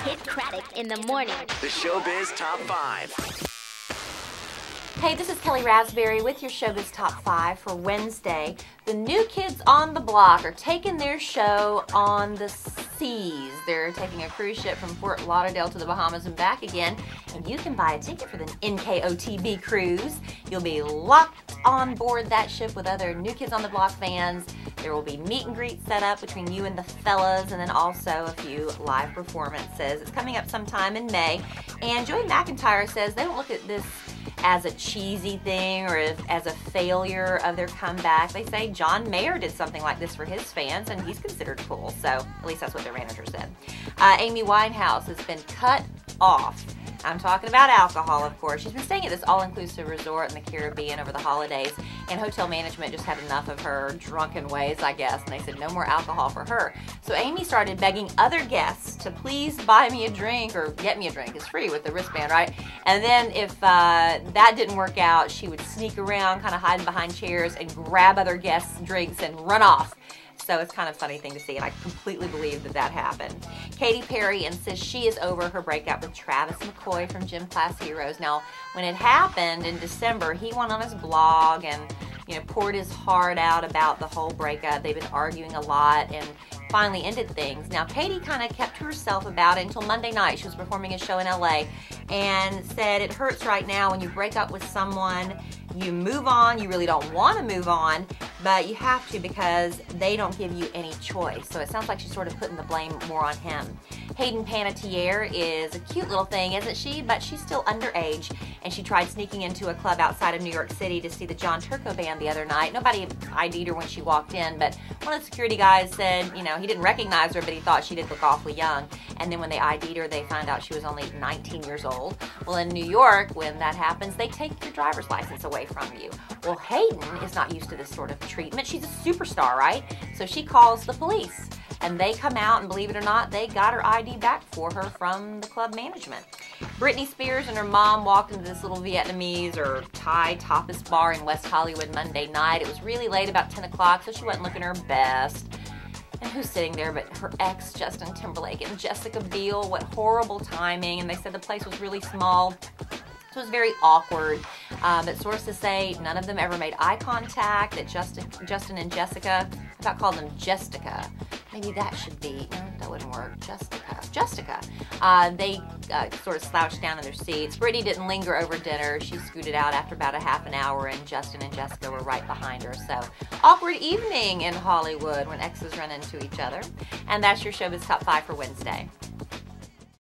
Kid Craddock in the morning. The Showbiz Top 5. Hey, this is Kelly Raspberry with your Showbiz Top 5 for Wednesday. The new kids on the block are taking their show on the seas. They're taking a cruise ship from Fort Lauderdale to the Bahamas and back again, and you can buy a ticket for the NKOTB cruise. You'll be locked on board that ship with other New Kids on the Block fans. There will be meet and greet set up between you and the fellas, and then also a few live performances. It's coming up sometime in May, and Joey McIntyre says they don't look at this as a cheesy thing or as a failure of their comeback. They say John Mayer did something like this for his fans, and he's considered cool, so at least that's what their manager said. Amy Winehouse has been cut off. I'm talking about alcohol, of course. She's been staying at this all-inclusive resort in the Caribbean over the holidays, and hotel management just had enough of her drunken ways, I guess, and they said no more alcohol for her. So Amy started begging other guests to please buy me a drink or get me a drink. It's free with the wristband, right? And then if that didn't work out, she would sneak around, kind of hiding behind chairs and grab other guests' drinks and run off. So it's kind of a funny thing to see, and I completely believe that that happened. Katy Perry insists she is over her breakup with Travis McCoy from Gym Class Heroes. Now, when it happened in December, he went on his blog and poured his heart out about the whole breakup. They've been arguing a lot and finally ended things. Now, Katy kind of kept to herself about it until Monday night. She was performing a show in LA and said it hurts right now when you break up with someone. You move on. You really don't want to move on, but you have to because they don't give you any choice. So it sounds like she's sort of putting the blame more on him. Hayden Panettiere is a cute little thing, isn't she? But she's still underage, and she tried sneaking into a club outside of New York City to see the John Turco band the other night. Nobody ID'd her when she walked in, but one of the security guys said, he didn't recognize her, but he thought she did look awfully young. And then when they ID'd her, they found out she was only 19 years old. Well, in New York, when that happens, they take your driver's license away from you. Well, Hayden is not used to this sort of treatment. She's a superstar, right? So she calls the police, and they come out, and believe it or not, they got her ID back for her from the club management. Britney Spears and her mom walked into this little Vietnamese or Thai tapas bar in West Hollywood Monday night. It was really late, about 10 o'clock, so she wasn't looking her best. And who's sitting there but her ex, Justin Timberlake, and Jessica Biel? What horrible timing. And they said the place was really small, so it was very awkward. But sources say none of them ever made eye contact, that Justin and Jessica, I thought called them Justica. Maybe that should be, no, that wouldn't work. Justica. They sort of slouched down in their seats. Britney didn't linger over dinner. She scooted out after about a half an hour, and Justin and Jessica were right behind her. So, awkward evening in Hollywood when exes run into each other. And that's your Showbiz Top 5 for Wednesday.